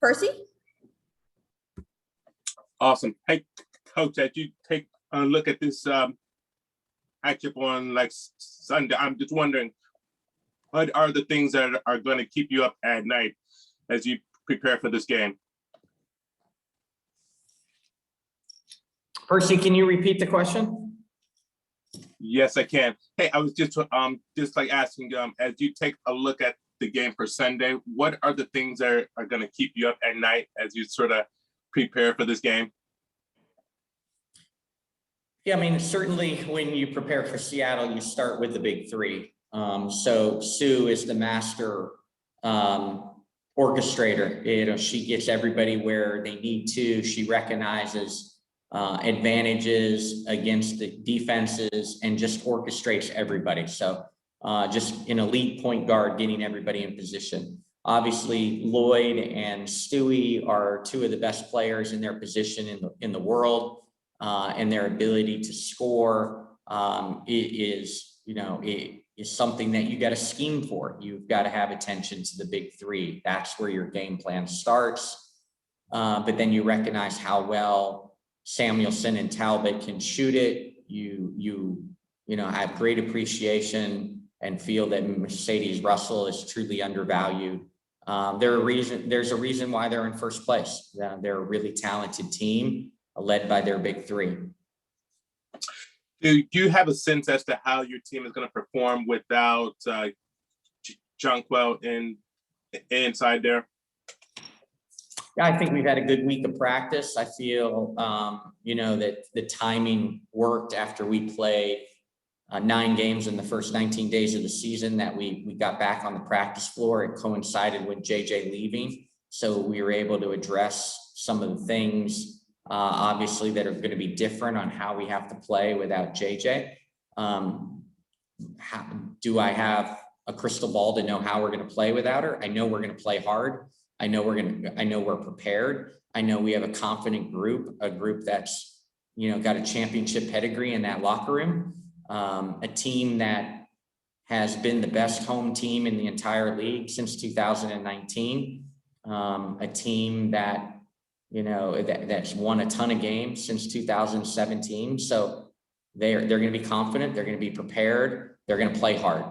Percy? Awesome. Hey, Coach, as you take a look at this matchup on like Sunday, I'm just wondering, what are the things that are going to keep you up at night as you prepare for this game? Percy, can you repeat the question? Yes, I can. Hey, I was just like asking, as you take a look at the game for Sunday, what are the things that are going to keep you up at night as you sort of prepare for this game? Yeah, I mean, certainly when you prepare for Seattle, you start with the big three. So Sue is the master orchestrator. You know, she gets everybody where they need to. She recognizes advantages against the defenses and just orchestrates everybody. So just an elite point guard getting everybody in position. Obviously, Lloyd and Stewie are two of the best players in their position in the world, and their ability to score is something that you got to scheme for. You've got to have attention to the big three. That's where your game plan starts. But then you recognize how well Samuelson and Talbot can shoot it. You have great appreciation and feel that Mercedes Russell is truly undervalued. There's a reason why they're in first place. They're a really talented team led by their big three. Do you have a sense as to how your team is going to perform without Jonquel inside there? Yeah, I think we've had a good week of practice. I feel, that the timing worked after we played 9 games in the first 19 days of the season, that we got back on the practice floor. It coincided with JJ leaving. So we were able to address some of the things, obviously, that are going to be different on how we have to play without JJ. Do I have a crystal ball to know how we're going to play without her? I know we're going to play hard. I know we're prepared. I know we have a confident group, a group that's, got a championship pedigree in that locker room, a team that has been the best home team in the entire league since 2019, a team that, that's won a ton of games since 2017. So they're going to be confident. They're going to be prepared. They're going to play hard.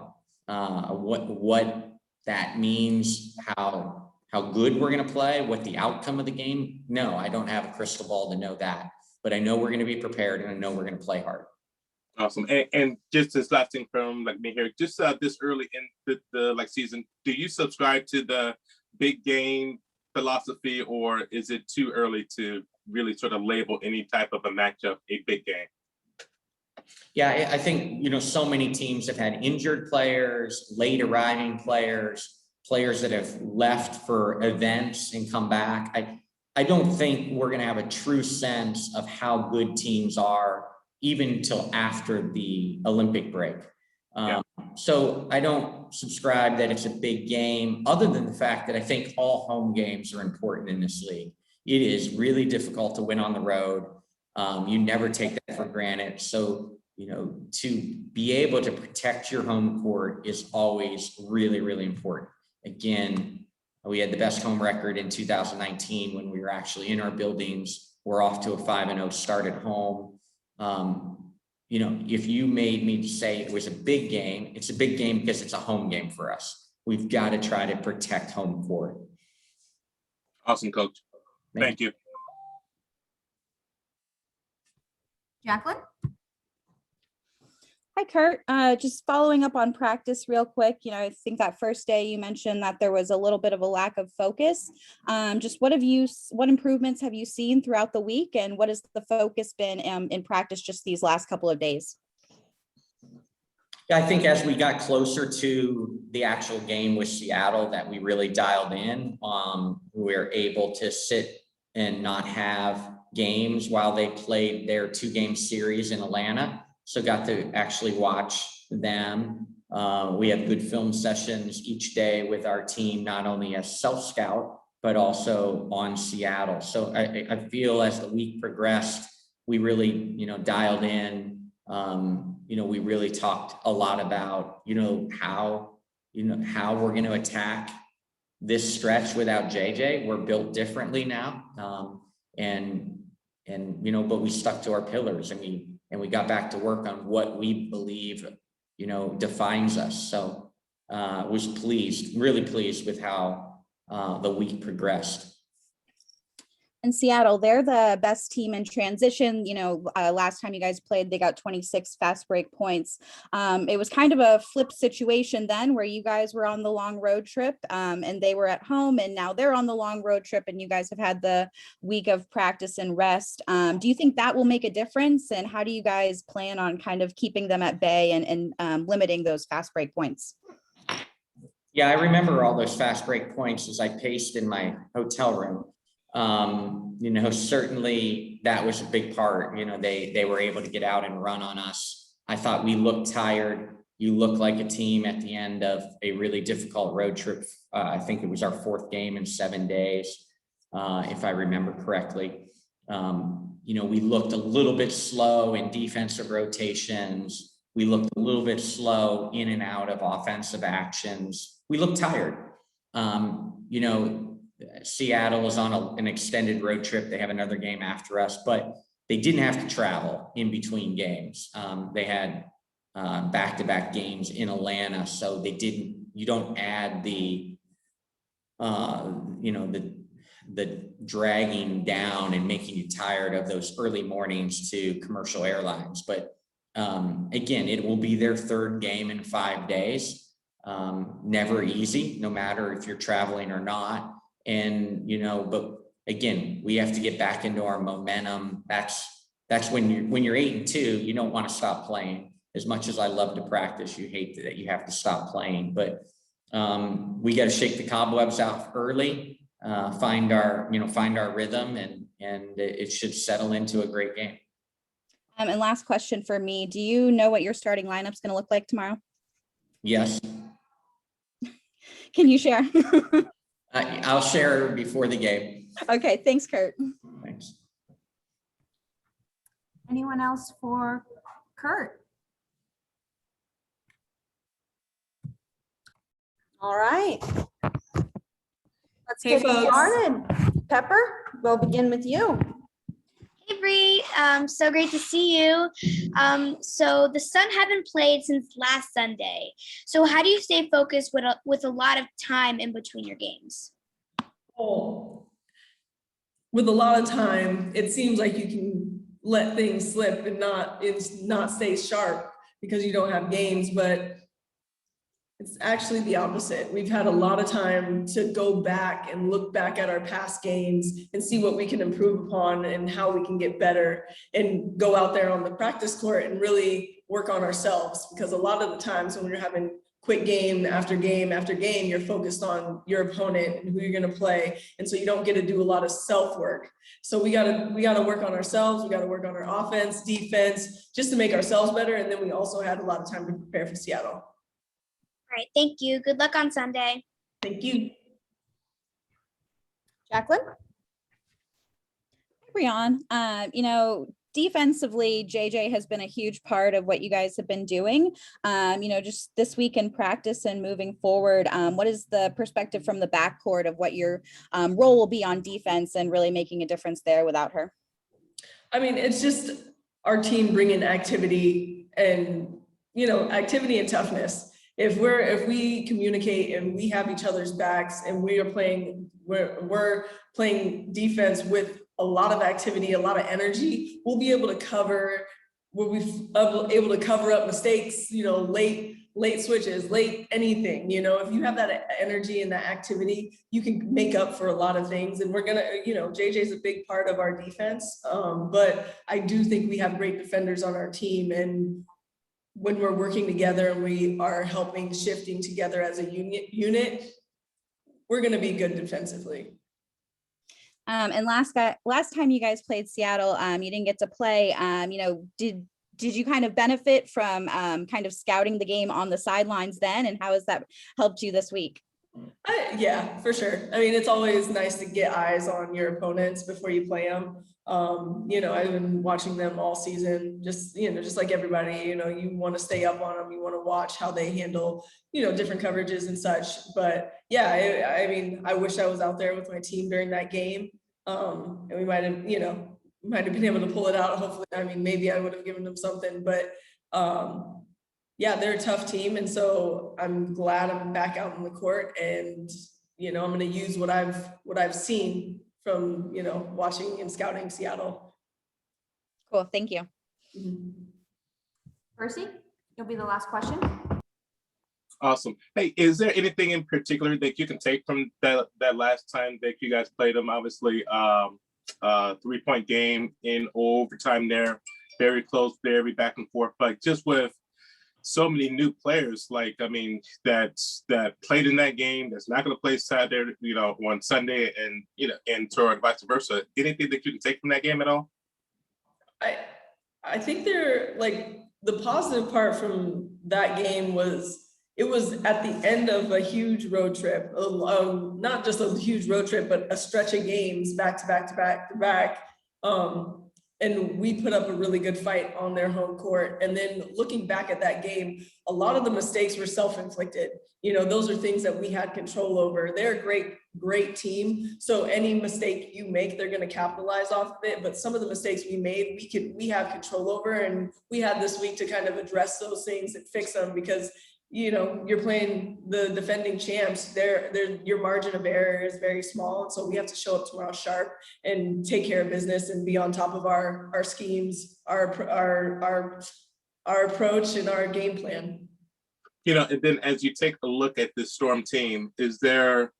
What that means, how good we're going to play, what the outcome of the game. No, I don't have a crystal ball to know that, but I know we're going to be prepared, and I know we're going to play hard. Awesome. And just this last thing from me here, just this early in the season, do you subscribe to the big game philosophy, or is it too early to really sort of label any type of a matchup a big game? Yeah, I think, so many teams have had injured players, late arriving players that have left for events and come back. I don't think we're going to have a true sense of how good teams are even until after the Olympic break. So I don't subscribe that it's a big game, other than the fact that I think all home games are important in this league. It is really difficult to win on the road. You never take that for granted. So, to be able to protect your home court is always really, really important. Again, we had the best home record in 2019 when we were actually in our buildings. We're off to a 5-0 start at home. If you made me say it was a big game, it's a big game because it's a home game for us. We've got to try to protect home court. Awesome, Coach. Thank you. Jacqueline? Hi, Kurt. Just following up on practice real quick. I think that first day you mentioned that there was a little bit of a lack of focus. Just what improvements have you seen throughout the week, and what has the focus been in practice just these last couple of days? Yeah, I think as we got closer to the actual game with Seattle, that we really dialed in. We were able to sit and not have games while they played their 2-game series in Atlanta. So got to actually watch them. We have good film sessions each day with our team, not only as self-scout, but also on Seattle. So I feel as the week progressed, we really, dialed in. We really talked a lot about, how we're going to attack this stretch without JJ. We're built differently now. And but we stuck to our pillars, and we got back to work on what we believe, defines us. So was really pleased with how the week progressed. In Seattle, they're the best team in transition. Last time you guys played, they got 26 fast break points. It was kind of a flip situation then, where you guys were on the long road trip and they were at home, and now they're on the long road trip and you guys have had the week of practice and rest. Do you think that will make a difference? And how do you guys plan on kind of keeping them at bay and limiting those fast break points? Yeah, I remember all those fast break points as I paced in my hotel room. Certainly that was a big part. They were able to get out and run on us. I thought we looked tired. You look like a team at the end of a really difficult road trip. I think it was our 4th game in 7 days, if I remember correctly. We looked a little bit slow in defensive rotations. We looked a little bit slow in and out of offensive actions. We looked tired. Seattle is on an extended road trip. They have another game after us, but they didn't have to travel in between games. They had back-to-back games in Atlanta, so you don't add the dragging down and making you tired of those early mornings to commercial airlines. But again, it will be their 3rd game in 5 days. Never easy, no matter if you're traveling or not. And, but again, we have to get back into our momentum. That's when you're 8-2, you don't want to stop playing. As much as I love to practice, you hate that you have to stop playing, but we got to shake the cobwebs out early, find our rhythm, and it should settle into a great game. And last question for me, do you know what your starting lineup's going to look like tomorrow? Yes. Can you share? I'll share before the game. Okay, thanks, Kurt. Thanks. Anyone else for Kurt? All right. Let's Hey, get folks. started. Pepper, we'll begin with you. Hey Bree, so great to see you. So the Sun haven't played since last Sunday. So how do you stay focused with a lot of time in between your games? Oh, with a lot of time, it seems like you can let things slip and not stay sharp because you don't have games, but it's actually the opposite. We've had a lot of time to go back and look back at our past games and see what we can improve upon and how we can get better, and go out there on the practice court and really work on ourselves. Because a lot of the times when you're having quick game after game after game, you're focused on your opponent and who you're going to play. And so you don't get to do a lot of self-work. So we gotta work on ourselves. We gotta work on our offense, defense, just to make ourselves better. And then we also had a lot of time to prepare for Seattle. All right, thank you. Good luck on Sunday. Thank you. Jacqueline? Brian, defensively, JJ has been a huge part of what you guys have been doing. Just this week in practice and moving forward, what is the perspective from the backcourt of what your role will be on defense and really making a difference there without her? I mean, it's just our team bringing activity and toughness. If we communicate and we have each other's backs and we're playing defense with a lot of activity, a lot of energy, we'll be able to cover up mistakes, late switches, late anything. If you have that energy and that activity, you can make up for a lot of things. And we're gonna, JJ's a big part of our defense, but I do think we have great defenders on our team, and when we're working together and we are shifting together as a unit, we're going to be good defensively. And last time you guys played Seattle, you didn't get to play. Did you kind of benefit from kind of scouting the game on the sidelines then? And how has that helped you this week? Yeah, for sure. I mean, it's always nice to get eyes on your opponents before you play them. I've been watching them all season, just like everybody, you want to stay up on them, you want to watch how they handle, different coverages and such. But yeah, I mean, I wish I was out there with my team during that game. And we might have been able to pull it out. Hopefully, I mean, maybe I would have given them something, but yeah, they're a tough team. And so I'm glad I'm back out in the court, and, I'm going to use what I've seen from, watching and scouting Seattle. Cool, thank you. Mhm. Percy, you'll be the last question. Awesome. Hey, is there anything in particular that you can take from that last time that you guys played them? Obviously, 3-point game in overtime there, very close, very back and forth, but just with so many new players, like, I mean, that played in that game, that's not going to play Saturday, on Sunday, and, and vice versa. Anything that you can take from that game at all? I think they're like, the positive part from that game was it was at the end of a huge road trip, not just a huge road trip, but a stretch of games back to back to back to back. And we put up a really good fight on their home court. And then looking back at that game, a lot of the mistakes were self-inflicted. Those are things that we had control over. They're a great, great team. So any mistake you make, they're going to capitalize off of it. But some of the mistakes we made, we have control over. And we had this week to kind of address those things and fix them, because you're playing the defending champs. Your margin of error is very small. And so we have to show up tomorrow sharp and take care of business and be on top of our schemes, our approach and our game plan. And then as you take a look at this Storm team, is there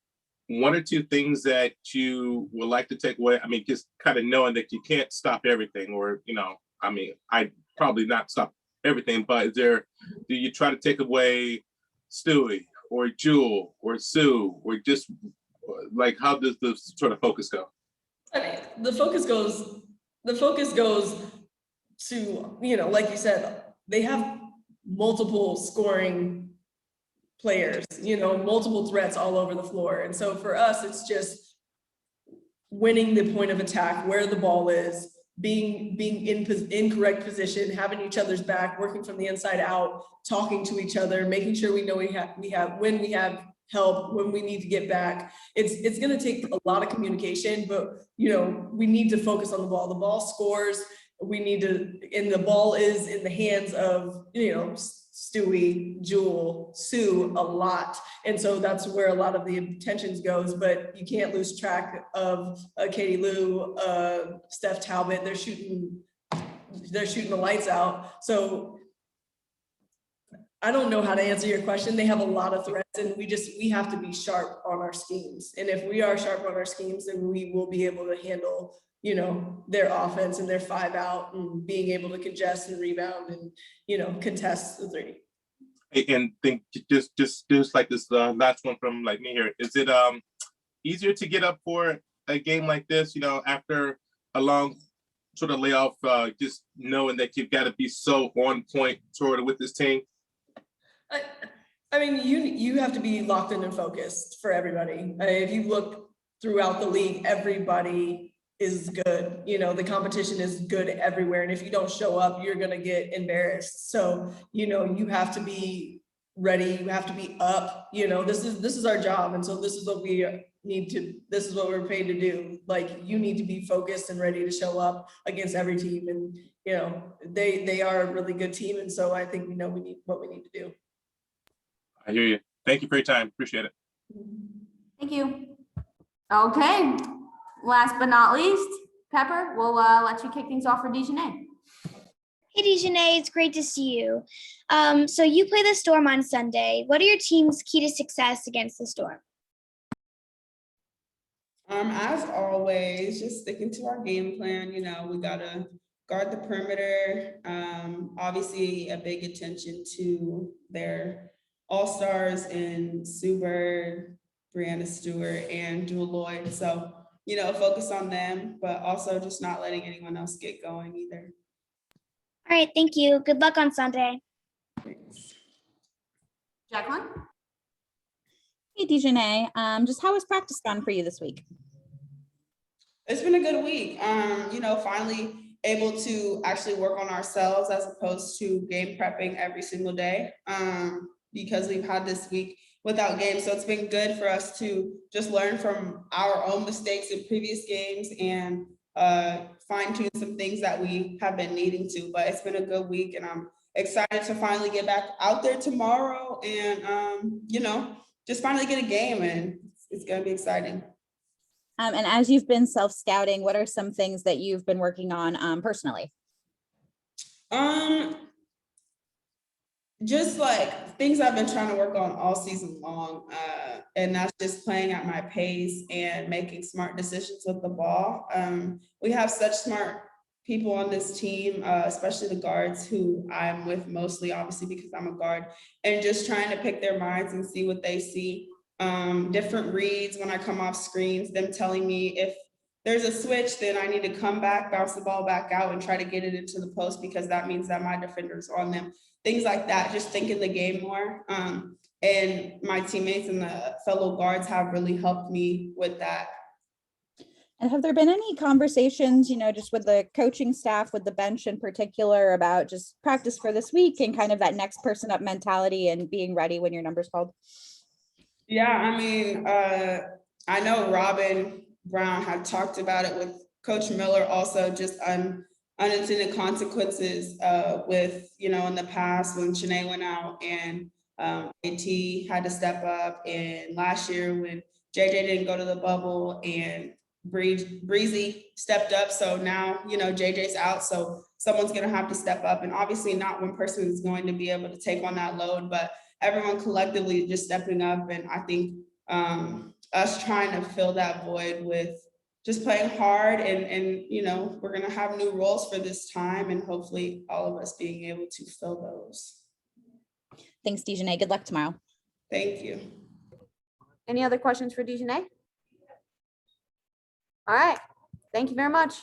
one or two things that you would like to take away? I mean, just kind of knowing that you can't stop everything, or, I mean, I probably not stop everything, but do you try to take away Stewie or Jewel or Sue, or just like, how does the sort of focus go? I mean, the focus goes to, like you said, they have multiple scoring players, multiple threats all over the floor. And so for us, it's just winning the point of attack, where the ball is, being in correct position, having each other's back, working from the inside out, talking to each other, making sure we know we have when we have help, when we need to get back. It's going to take a lot of communication, but we need to focus on the ball. The ball scores. We need to, and the ball is in the hands of Stewie, Jewel, Sue a lot. And so that's where a lot of the attentions goes, but you can't lose track of Katie Lou, Steph Talbot. They're shooting the lights out. So I don't know how to answer your question. They have a lot of threats, and we have to be sharp on our schemes. And if we are sharp on our schemes, then we will be able to handle their offense and their 5-out, and being able to congest and rebound and, contest the three. And think just like this last one from like me here, is it easier to get up for a game like this, after a long sort of layoff, just knowing that you've got to be so on point sort of with this team? I mean, you have to be locked in and focused for everybody. If you look throughout the league, everybody is good. The competition is good everywhere. And if you don't show up, you're going to get embarrassed. So, you have to be ready. You have to be up. This is our job. And so this is what this is what we're paid to do. Like, you need to be focused and ready to show up against every team. And, they are a really good team. And so I think we know what we need to do. I hear you. Thank you for your time. Appreciate it. Thank you. Okay, last but not least, Pepper, we'll let you kick things off for Dejanay. Hey, Dejanay, it's great to see you. So you play the Storm on Sunday. What are your team's key to success against the Storm? As always, just sticking to our game plan. We gotta guard the perimeter. Obviously, a big attention to their all-stars in Sue Bird, Brianna Stewart, and Jewel Lloyd. So, focus on them, but also just not letting anyone else get going either. All right, thank you. Good luck on Sunday. Thanks. Jacqueline? Hey, Dejanay, just how has practice gone for you this week? It's been a good week. Finally able to actually work on ourselves as opposed to game prepping every single day. Because we've had this week without games. So it's been good for us to just learn from our own mistakes in previous games and fine tune some things that we have been needing to. But it's been a good week and I'm excited to finally get back out there tomorrow and just finally get a game, and it's gonna be exciting. And as you've been self-scouting, what are some things that you've been working on personally? Just like things I've been trying to work on all season long, and that's just playing at my pace and making smart decisions with the ball. We have such smart people on this team, especially the guards who I'm with mostly, obviously, because I'm a guard, and just trying to pick their minds and see what they see. Different reads when I come off screens, them telling me if there's a switch, then I need to come back, bounce the ball back out and try to get it into the post because that means that my defender's on them. Things like that, just thinking the game more. And my teammates and the fellow guards have really helped me with that. And have there been any conversations, just with the coaching staff, with the bench in particular, about just practice for this week and kind of that next person up mentality and being ready when your number's called? Yeah, I mean, I know Robin Brown had talked about it with Coach Miller also, just unintended consequences with, in the past when Shanae went out and AT had to step up, and last year when JJ didn't go to the bubble and Breezy stepped up. So now, JJ's out, so someone's gonna have to step up, and obviously not one person is going to be able to take on that load, but everyone collectively just stepping up. And I think us trying to fill that void with just playing hard and we're going to have new roles for this time, and hopefully all of us being able to fill those. Thanks, Dejanay. Good luck tomorrow. Thank you. Any other questions for Dejanay? All right, thank you very much.